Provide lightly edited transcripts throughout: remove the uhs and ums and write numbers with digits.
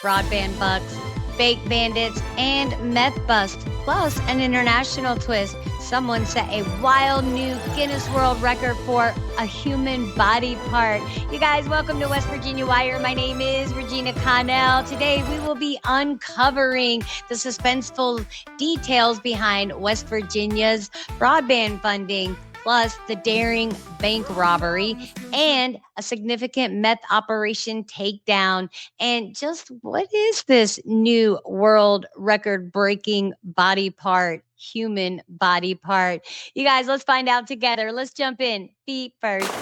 broadband bucks, fake bandits, and meth bust, plus an international twist. Someone set a wild new Guinness World Record for a human body part. You guys, welcome to West Virginia Wire. My name is Regina Connell. Today, we will be uncovering the suspenseful details behind West Virginia's broadband funding, plus the daring bank robbery and a significant meth operation takedown. And just what is this new world record breaking body part, human body part? You guys, let's find out together. Let's jump in. Feet first.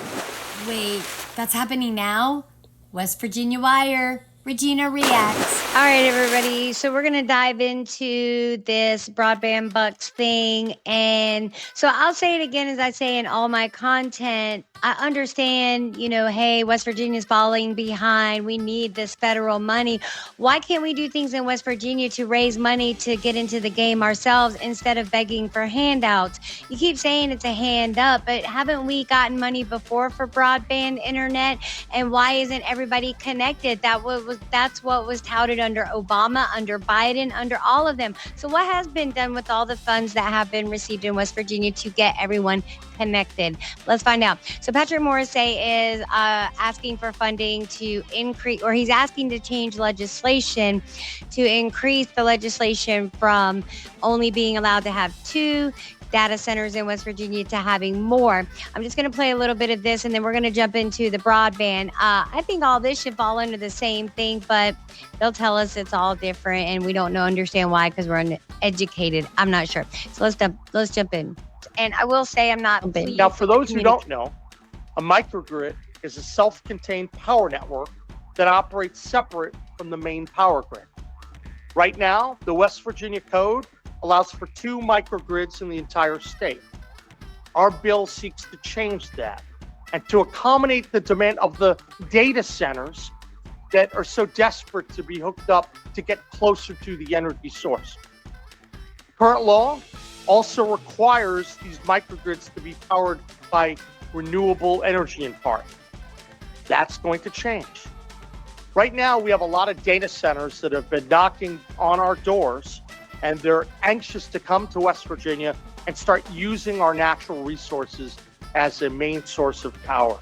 Wait, that's happening now? West Virginia Wire. Regina reacts. All right, everybody. So we're going to dive into this broadband bucks thing. And so I'll say it again as I say in all my content. I understand, hey, West Virginia's falling behind. We need this federal money. Why can't we do things in West Virginia to raise money to get into the game ourselves instead of begging for handouts? You keep saying it's a hand up, but haven't we gotten money before for broadband internet? And why isn't everybody connected? That's what was touted under Obama, under Biden, under all of them. So what has been done with all the funds that have been received in West Virginia to get everyone connected? Let's find out. So Patrick Morrissey is asking for funding to increase, or he's asking to change legislation to increase the legislation from only being allowed to have 2 data centers in West Virginia to having more. I'm just going to play a little bit of this, and then we're going to jump into the broadband. I think all this should fall under the same thing, but they'll tell us it's all different, and we don't understand why because we're uneducated. I'm not sure. So let's jump in. And I will say I'm not. Now, for those who don't know, a microgrid is a self-contained power network that operates separate from the main power grid. Right now, the West Virginia Code allows for 2 microgrids in the entire state. Our bill seeks to change that and to accommodate the demand of the data centers that are so desperate to be hooked up to get closer to the energy source. Current law also requires these microgrids to be powered by renewable energy in part. That's going to change. Right now, we have a lot of data centers that have been knocking on our doors, and they're anxious to come to West Virginia and start using our natural resources as a main source of power.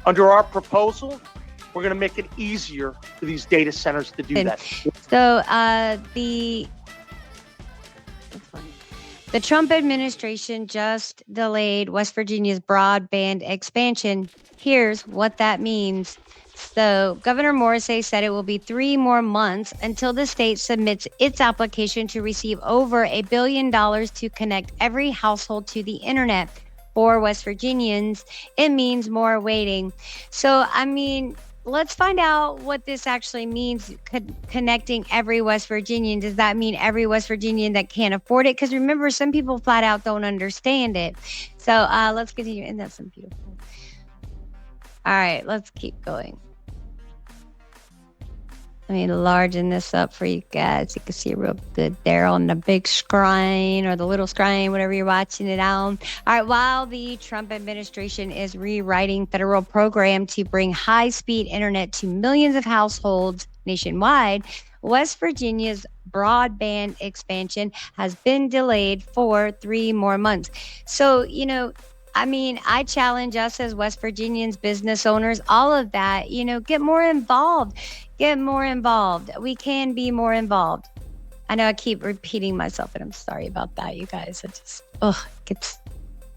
Under our proposal, we're going to make it easier for these data centers to do that. So the Trump administration just delayed West Virginia's broadband expansion. Here's what that means. So Governor Morrissey said it will be 3 more months until the state submits its application to receive over $1 billion to connect every household to the internet. For West Virginians, it means more waiting. So, let's find out what this actually means, connecting every West Virginian. Does that mean every West Virginian that can't afford it? Because remember, some people flat out don't understand it. So let's continue. And that's some beautiful. All right, let's keep going. Let me largen this up for you guys. You can see real good there on the big screen or the little screen, whatever you're watching it on. All right, while the Trump administration is rewriting federal program to bring high-speed internet to millions of households nationwide, West Virginia's broadband expansion has been delayed for 3 more months. So, I challenge us as West Virginians, business owners, all of that, get more involved. Get more involved. We can be more involved. I know I keep repeating myself, and I'm sorry about that, you guys. It just,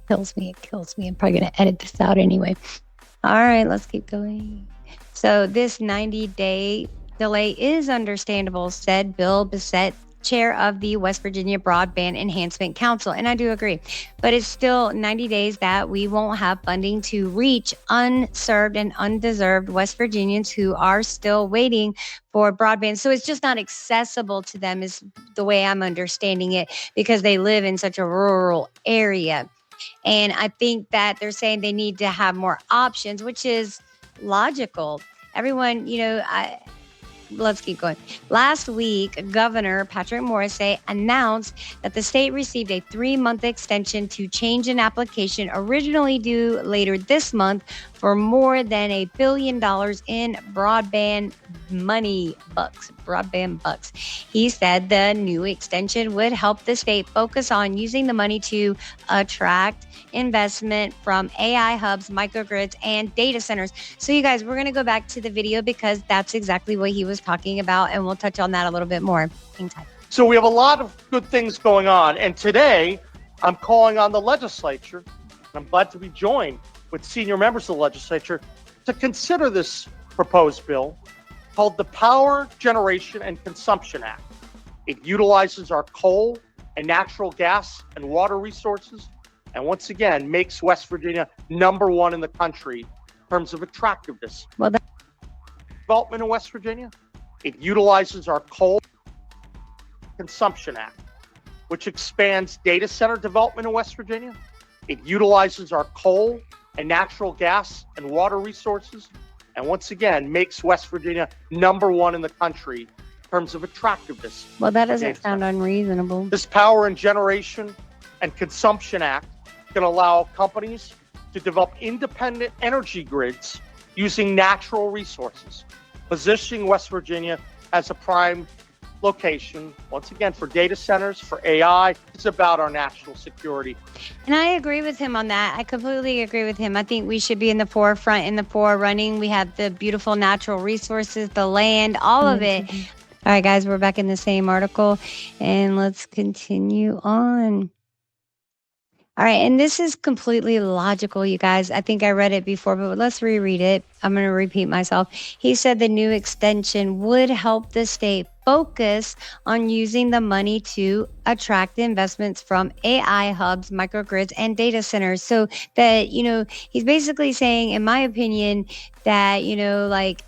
kills me. It kills me. I'm probably going to edit this out anyway. All right, let's keep going. So this 90-day delay is understandable, said Bill Bissett, chair of the West Virginia Broadband Enhancement Council. And I do agree, but it's still 90 days that we won't have funding to reach unserved and undeserved West Virginians who are still waiting for broadband. So it's just not accessible to them is the way I'm understanding it, because they live in such a rural area. And I think that they're saying they need to have more options, which is logical. Everyone, let's keep going. Last week, Governor Patrick Morrissey announced that the state received a 3-month extension to change an application originally due later this month for more than $1 billion in broadband bucks. He said the new extension would help the state focus on using the money to attract investment from AI hubs, microgrids, and data centers. So you guys, we're going to go back to the video because that's exactly what he was talking about, and we'll touch on that a little bit more. Hang tight. So we have a lot of good things going on. And today, I'm calling on the legislature, and I'm glad to be joined with senior members of the legislature to consider this proposed bill called the Power Generation and Consumption Act. It utilizes our coal and natural gas and water resources, and once again, makes West Virginia #1 in the country in terms of attractiveness. Well, Development in West Virginia, it utilizes our coal Consumption Act, which expands data center development in West Virginia. It utilizes our coal and natural gas and water resources, and once again, makes West Virginia #1 in the country in terms of attractiveness. Well, that doesn't sound unreasonable. This Power and Generation and Consumption Act can allow companies to develop independent energy grids using natural resources, positioning West Virginia as a prime location, once again, for data centers, for AI. It's about our national security. And I agree with him on that. I completely agree with him. I think we should be in the forefront, in the forerunning. We have the beautiful natural resources, the land, all of it. All right, guys, we're back in the same article, and let's continue on. All right, and this is completely logical, you guys. I think I read it before, but let's reread it. I'm going to repeat myself. He said the new extension would help the state focus on using the money to attract investments from AI hubs, microgrids, and data centers. So that, he's basically saying, in my opinion, that, like,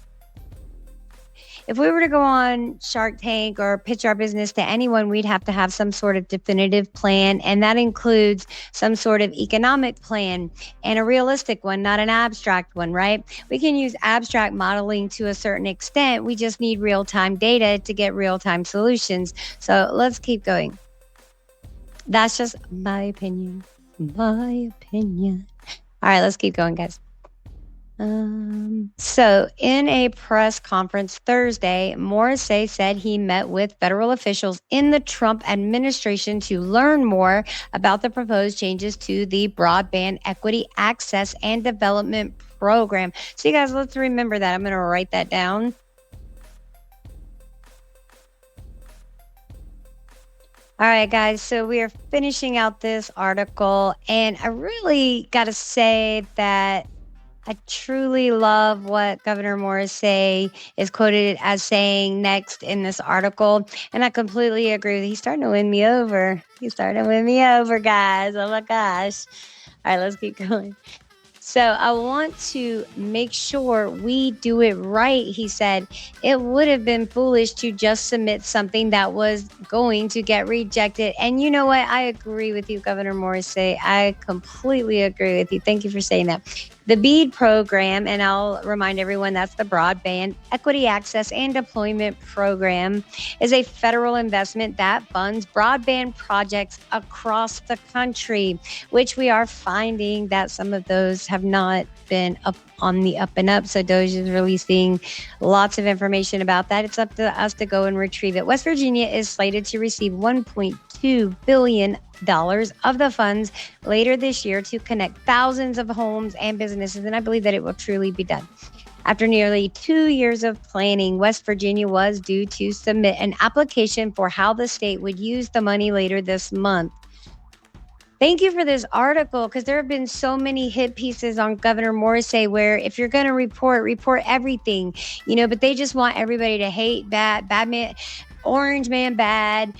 if we were to go on Shark Tank or pitch our business to anyone, we'd have to have some sort of definitive plan. And that includes some sort of economic plan and a realistic one, not an abstract one, right? We can use abstract modeling to a certain extent. We just need real-time data to get real-time solutions. So let's keep going. That's just my opinion. My opinion. All right, let's keep going, guys. So in a press conference Thursday, Morrissey said he met with federal officials in the Trump administration to learn more about the proposed changes to the Broadband Equity Access and Development Program. So you guys, let's remember that. I'm going to write that down. All right, guys, so we are finishing out this article, and I really got to say that I truly love what Governor Morrissey is quoted as saying next in this article. And I completely agree. He's starting to win me over. He's starting to win me over, guys. Oh, my gosh. All right, let's keep going. So I want to make sure we do it right, he said. It would have been foolish to just submit something that was going to get rejected. And you know what? I agree with you, Governor Morrissey. I completely agree with you. Thank you for saying that. The BEAD program, and I'll remind everyone that's the Broadband Equity Access and Deployment Program, is a federal investment that funds broadband projects across the country, which we are finding that some of those have not been up on the up and up. So DOGE is releasing lots of information about that. It's up to us to go and retrieve it. West Virginia is slated to receive $1.2 billion of the funds later this year to connect thousands of homes and businesses, and I believe that it will truly be done. After nearly 2 years of planning, West Virginia was due to submit an application for how the state would use the money later this month. Thank you for this article, because there have been so many hit pieces on Governor Morrissey where if you're going to report everything, but they just want everybody to hate bad man, orange man bad,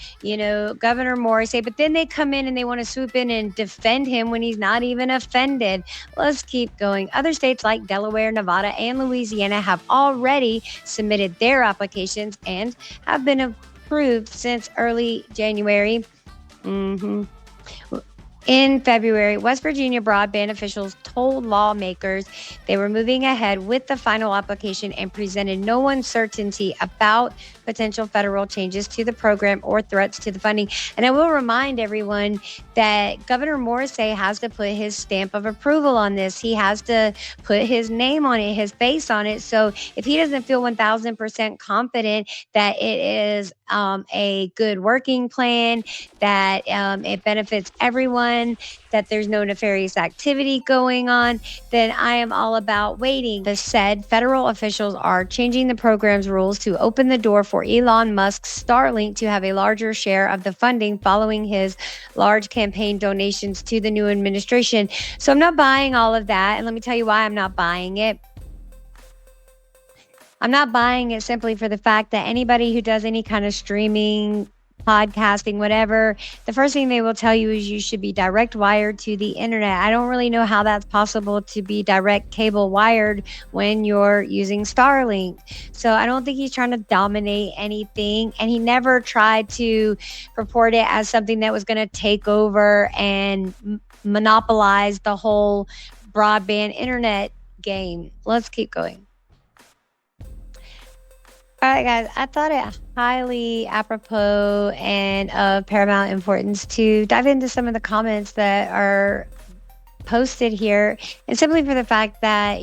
Governor Morrissey, but then they come in and they want to swoop in and defend him when he's not even offended. Let's keep going. Other states like Delaware, Nevada, and Louisiana have already submitted their applications and have been approved since early January. In February, West Virginia broadband officials told lawmakers they were moving ahead with the final application and presented no uncertainty about potential federal changes to the program or threats to the funding. And I will remind everyone that Governor Morrissey has to put his stamp of approval on this. He has to put his name on it, his face on it. So if he doesn't feel 1000% confident that it is a good working plan, that it benefits everyone, that there's no nefarious activity going on, then I am all about waiting. As said, federal officials are changing the program's rules to open the door for Elon Musk's Starlink to have a larger share of the funding following his large campaign donations to the new administration. So I'm not buying all of that. And let me tell you why I'm not buying it. I'm not buying it simply for the fact that anybody who does any kind of streaming, podcasting, whatever, the first thing they will tell you is you should be direct wired to the internet. I don't really know how that's possible to be direct cable wired when you're using Starlink. So I don't think he's trying to dominate anything. And he never tried to purport it as something that was going to take over and monopolize the whole broadband internet game. Let's keep going. All right, guys, I thought it highly apropos and of paramount importance to dive into some of the comments that are posted here, and simply for the fact that,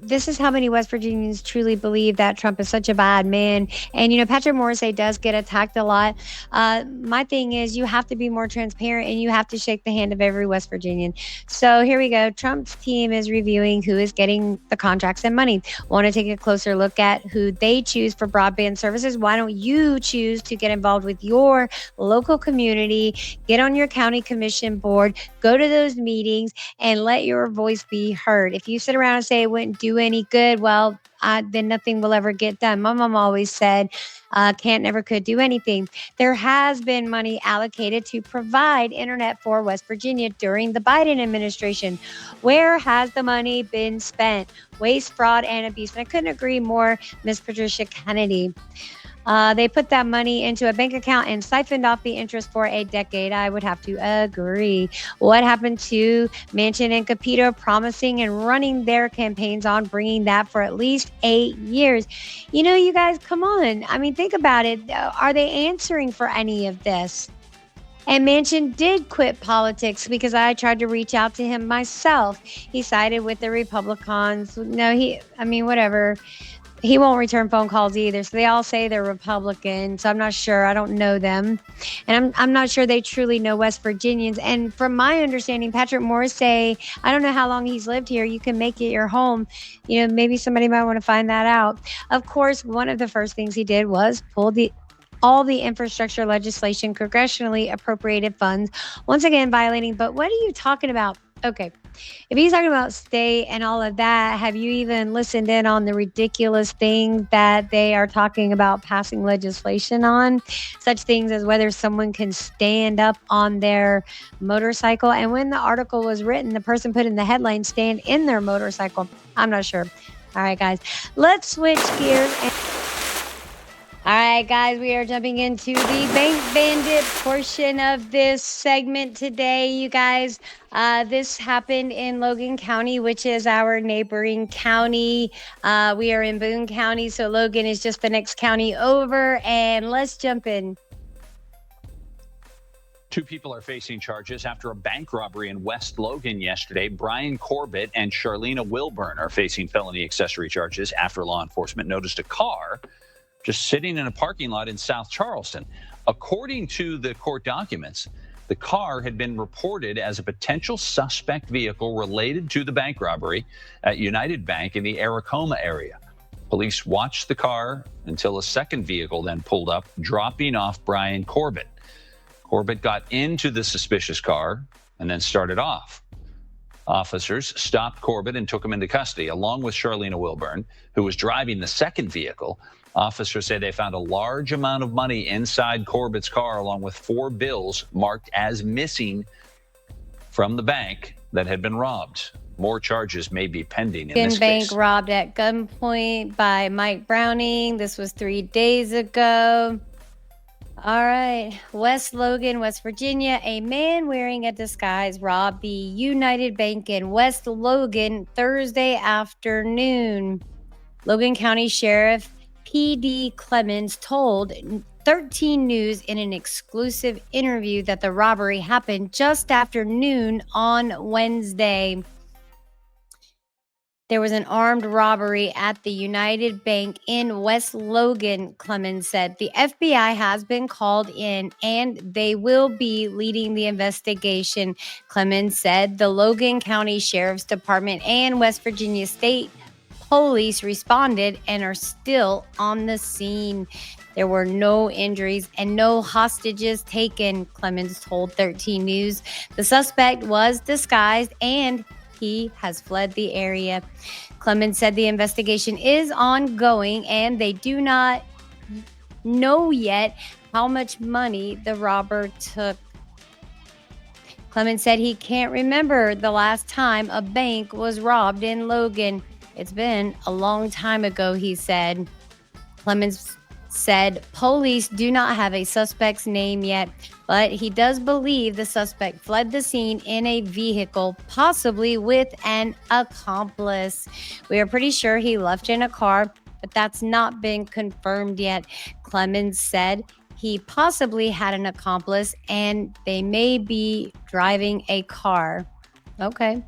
this is how many West Virginians truly believe that Trump is such a bad man. And, Patrick Morrissey does get attacked a lot. My thing is you have to be more transparent and you have to shake the hand of every West Virginian. So here we go. Trump's team is reviewing who is getting the contracts and money. Want to take a closer look at who they choose for broadband services? Why don't you choose to get involved with your local community, get on your county commission board, go to those meetings, and let your voice be heard? If you sit around and say it wouldn't do any good, well, then nothing will ever get done. My mom always said, can't, never could do anything. There has been money allocated to provide internet for West Virginia during the Biden administration. Where has the money been spent? Waste, fraud, and abuse. And I couldn't agree more, Miss Patricia Kennedy. They put that money into a bank account and siphoned off the interest for a decade. I would have to agree. What happened to Manchin and Capito promising and running their campaigns on bringing that for at least 8 years? You guys, come on. I mean, think about it. Are they answering for any of this? And Manchin did quit politics because I tried to reach out to him myself. He sided with the Republicans. No, whatever. He won't return phone calls either. So they all say they're Republican. So I'm not sure. I don't know them. And I'm not sure they truly know West Virginians. And from my understanding, Patrick Morrissey, I don't know how long he's lived here. You can make it your home. Maybe somebody might want to find that out. Of course, one of the first things he did was pull all the infrastructure legislation, congressionally appropriated funds, once again violating. But what are you talking about? Okay. If he's talking about state and all of that, have you even listened in on the ridiculous things that they are talking about passing legislation on? Such things as whether someone can stand up on their motorcycle. And when the article was written, the person put in the headline, stand in their motorcycle. I'm not sure. All right, guys, let's switch gears. All right, guys, we are jumping into the Bank Bandit portion of this segment today, you guys. This happened in Logan County, which is our neighboring county. We are in Boone County, so Logan is just the next county over, and let's jump in. 2 people are facing charges after a bank robbery in West Logan yesterday. Brian Corbett and Charlena Wilburn are facing felony accessory charges after law enforcement noticed a car just sitting in a parking lot in South Charleston. According to the court documents, the car had been reported as a potential suspect vehicle related to the bank robbery at United Bank in the Aracoma area. Police watched the car until a second vehicle then pulled up, dropping off Brian Corbett. Corbett got into the suspicious car and then started off. Officers stopped Corbett and took him into custody, along with Charlena Wilburn, who was driving the second vehicle. Officers say they found a large amount of money inside Corbett's car, along with 4 bills marked as missing from the bank that had been robbed. More charges may be pending in this bank case. Robbed at gunpoint by Mike Browning. This was 3 days ago. All right. West Logan, West Virginia. A man wearing a disguise robbed the United Bank in West Logan Thursday afternoon. Logan County Sheriff P.D. Clemens told 13 News in an exclusive interview that the robbery happened just after noon on Wednesday. There was an armed robbery at the United Bank in West Logan, Clemens said. The FBI has been called in and they will be leading the investigation, Clemens said. The Logan County Sheriff's Department and West Virginia State Police responded and are still on the scene. There were no injuries and no hostages taken, Clemens told 13 News. The suspect was disguised and he has fled the area. Clemens said the investigation is ongoing and they do not know yet how much money the robber took. Clemens said he can't remember the last time a bank was robbed in Logan. It's been a long time ago, he said. Clemens said police do not have a suspect's name yet, but he does believe the suspect fled the scene in a vehicle, possibly with an accomplice. We are pretty sure he left in a car, but that's not been confirmed yet. Clemens said he possibly had an accomplice and they may be driving a car. Okay.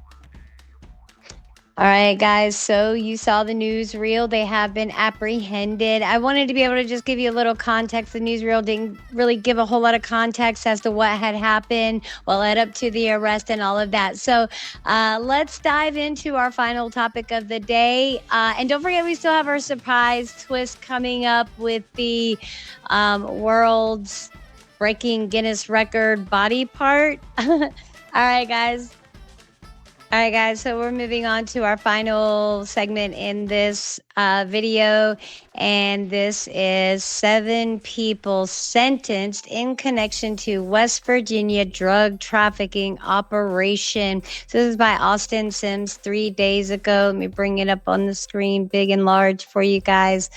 All right, guys. So you saw the newsreel. They have been apprehended. I wanted to be able to just give you a little context. The newsreel didn't really give a whole lot of context as to what had happened, what led up to the arrest and all of that. So let's dive into our final topic of the day. And don't forget, we still have our surprise twist coming up with the world's breaking Guinness record body part. All right, guys. All right, guys, so we're moving on to our final segment in this video, and this is 7 people sentenced in connection to West Virginia drug trafficking operation. So this is by Austin Sims 3 days ago. Let me bring it up on the screen big and large for you guys.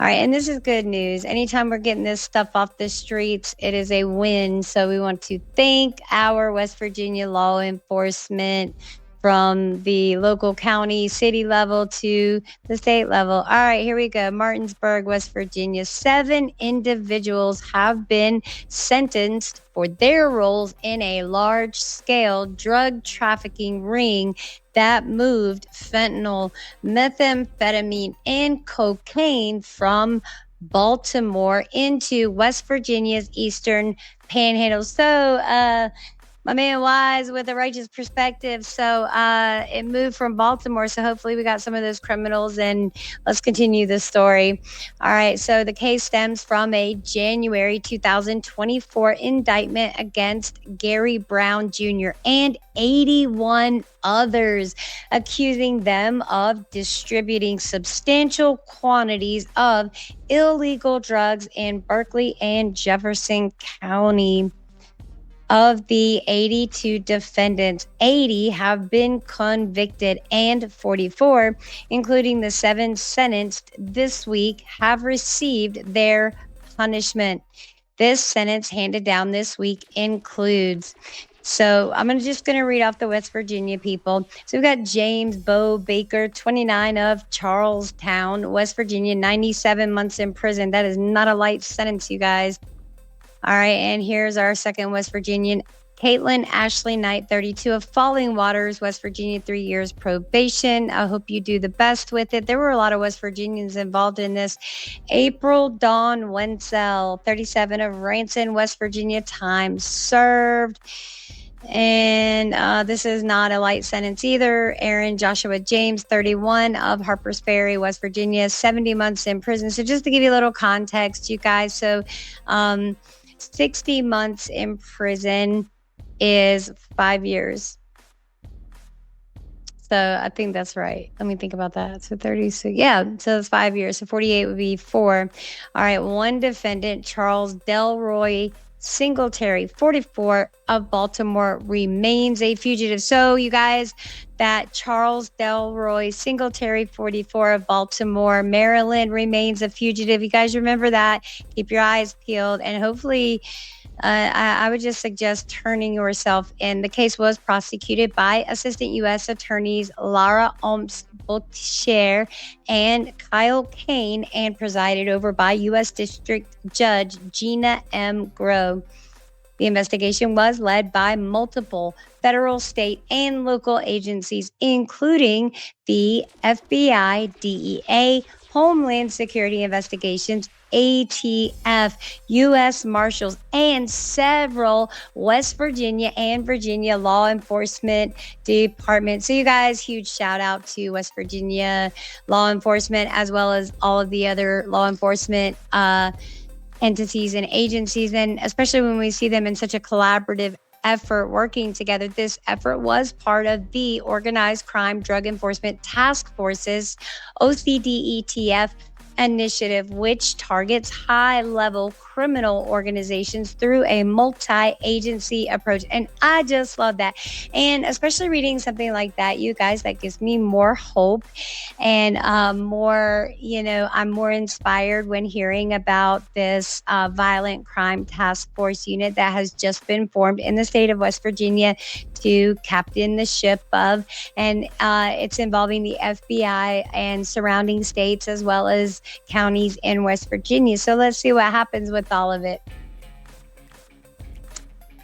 All right, and this is good news. Anytime we're getting this stuff off the streets, it is a win. So we want to thank our West Virginia law enforcement from the local county, city level to the state level. All right, here we go. Martinsburg, West Virginia. 7 individuals have been sentenced for their roles in a large-scale drug trafficking ring that moved fentanyl, methamphetamine, and cocaine from Baltimore into West Virginia's eastern panhandle. So, my man Wise with a righteous perspective. So it moved from Baltimore. So hopefully we got some of those criminals, and let's continue the story. All right. So the case stems from a January 2024 indictment against Gary Brown Jr. and 81 others, accusing them of distributing substantial quantities of illegal drugs in Berkeley and Jefferson County. Of the 82 defendants, 80 have been convicted and 44, including the 7 sentenced this week, have received their punishment. This sentence handed down this week includes, so I'm just going to read off the West Virginia people. So we've got James Bo Baker, 29, of Charlestown, West Virginia, 97 months in prison. That is not a light sentence, you guys. All right, and here's our second West Virginian, Caitlin Ashley Knight, 32, of Falling Waters, West Virginia, 3 years probation. I hope you do the best with it. There were a lot of West Virginians involved in this. April Dawn Wenzel, 37, of Ranson, West Virginia, time served. And this is not a light sentence either. Aaron Joshua James, 31, of Harpers Ferry, West Virginia, 70 months in prison. So just to give you a little context, you guys, so 60 months in prison is 5 years. So I think that's right. Let me think about that. So 36, yeah, so it's 5 years. So 48 would be 4. All right, one defendant, Charles Delroy Singletary, 44, of Baltimore, remains a fugitive. So, you guys, that Charles Delroy Singletary, 44, of Baltimore, Maryland, remains a fugitive. You guys remember that. Keep your eyes peeled, and hopefully I would just suggest turning yourself in. The case was prosecuted by Assistant U.S. Attorneys Lara Omps Boutier and Kyle Kane and presided over by U.S. District Judge Gina M. Grove. The investigation was led by multiple federal, state, and local agencies, including the FBI, DEA, Homeland Security Investigations, ATF, U.S. Marshals, and several West Virginia and Virginia law enforcement departments. So, you guys, huge shout out to West Virginia law enforcement, as well as all of the other law enforcement entities and agencies, and especially when we see them in such a collaborative effort working together. This effort was part of the Organized Crime Drug Enforcement Task Force's OCDETF initiative, which targets high-level criminal organizations through a multi-agency approach. And I just love that. And especially reading something like that, you guys, that gives me more hope and more, I'm more inspired when hearing about this violent crime task force unit that has just been formed in the state of West Virginia to captain the ship of, and it's involving the FBI and surrounding states as well as counties in West Virginia. So let's see what happens with all of it.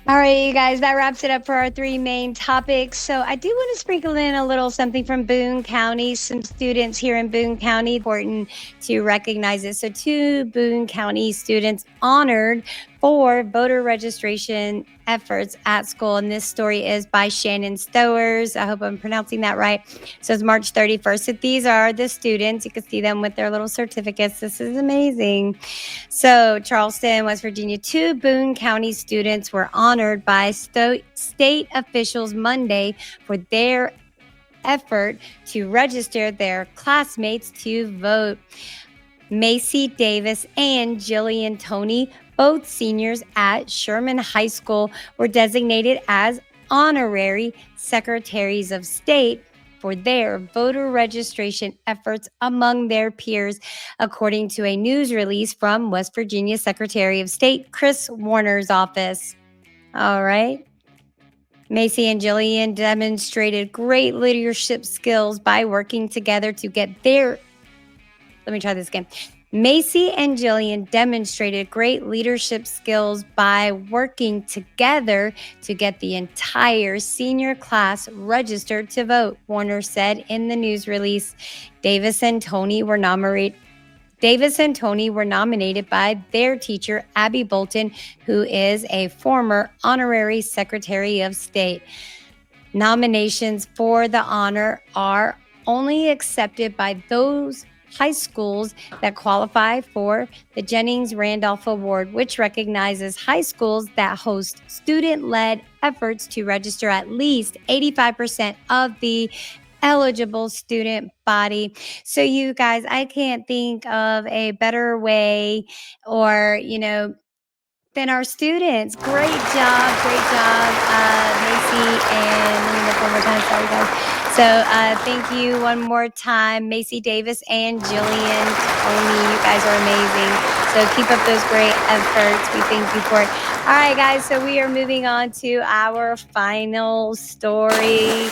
All right, you guys, that wraps it up for our three main topics. So I do want to sprinkle in a little something from Boone County. Some students here in Boone County, important to recognize it. So 2 Boone County students honored for voter registration efforts at school. And this story is by Shannon Stowers. I hope I'm pronouncing that right. So it's March 31st. So these are the students. You can see them with their little certificates. This is amazing. So Charleston, West Virginia, 2 Boone County students were honored by state officials Monday for their effort to register their classmates to vote. Macy Davis and Jillian Toney, both seniors at Sherman High School, were designated as honorary secretaries of state for their voter registration efforts among their peers, according to a news release from West Virginia Secretary of State Chris Warner's office. All right. Macy and Jillian demonstrated great leadership skills by working together to get their... Let me try this again. Macy and Jillian demonstrated great leadership skills by working together to get the entire senior class registered to vote, Warner said in the news release. Davis and Toney were nominated by their teacher, Abby Bolton, who is a former honorary Secretary of State. Nominations for the honor are only accepted by those high schools that qualify for the Jennings Randolph Award, which recognizes high schools that host student-led efforts to register at least 85% of the eligible student body. So you guys, I can't think of a better way or, than our students. Great job, Macy, and let me look one more time. Sorry, guys. So thank you one more time, Macy Davis and Jillian Toney. You guys are amazing. So keep up those great efforts. We thank you for it. All right, guys. So we are moving on to our final story.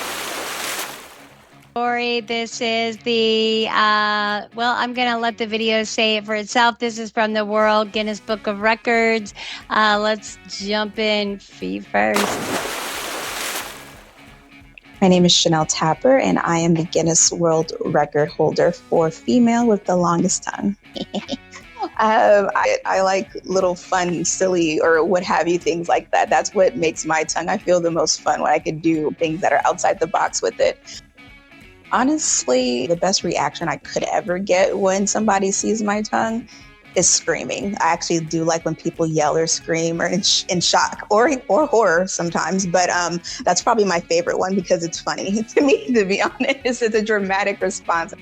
This is the, I'm going to let the video say it for itself. This is from the World Guinness Book of Records. Let's jump in feet first. My name is Chanel Tapper, and I am the Guinness World Record holder for female with the longest tongue. I like little fun, silly, or what have you, things like that. That's what makes my tongue, I feel, the most fun, when I can do things that are outside the box with it. Honestly, the best reaction I could ever get when somebody sees my tongue is screaming. I actually do like when people yell or scream or in shock or horror sometimes, but that's probably my favorite one because it's funny to me, to be honest. It's a dramatic response.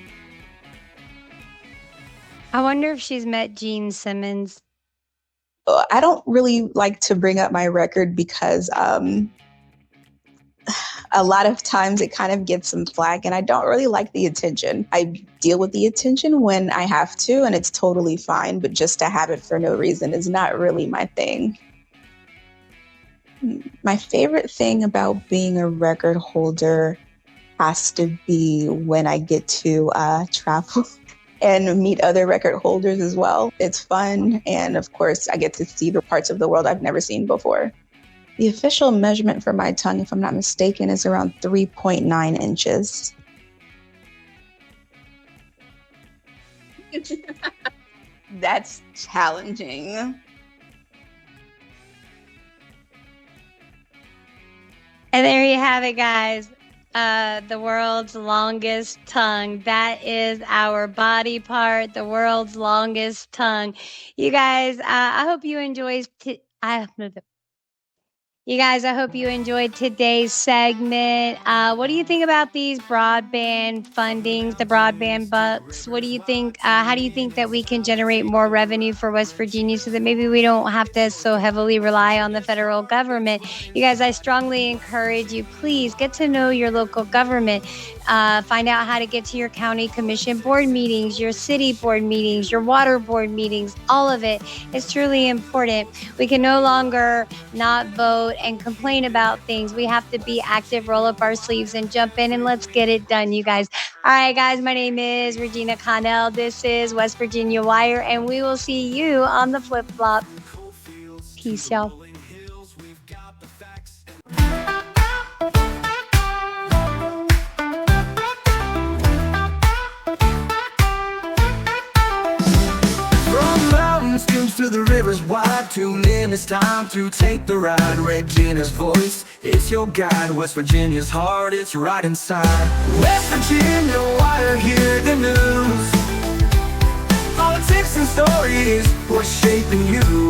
I wonder if she's met Gene Simmons. I don't really like to bring up my record because a lot of times it kind of gets some flack, and I don't really like the attention. I deal with the attention when I have to, and it's totally fine, but just to have it for no reason is not really my thing. My favorite thing about being a record holder has to be when I get to travel and meet other record holders as well. It's fun, and of course, I get to see the parts of the world I've never seen before. The official measurement for my tongue, if I'm not mistaken, is around 3.9 inches. That's challenging. And there you have it, guys. The world's longest tongue. That is our body part, the world's longest tongue. You guys, I hope you enjoyed. You guys, I hope you enjoyed today's segment. What do you think about these broadband fundings, the broadband bucks? What do you think? How do you think that we can generate more revenue for West Virginia so that maybe we don't have to so heavily rely on the federal government? You guys, I strongly encourage you, please get to know your local government. Find out how to get to your county commission board meetings, your city board meetings, your water board meetings, all of it is truly important. We can no longer not vote and complain about things. We have to be active, roll up our sleeves and jump in, and let's get it done, you guys. All right, guys, my name is Regina Connell. This is West Virginia Wire, and we will see you on the flip flop. Peace, y'all. To the rivers wide, tune in, it's time to take the ride. Regina's voice, it's your guide. West Virginia's heart, it's right inside. West Virginia Wire, hear the news. Politics and stories, what's shaping you.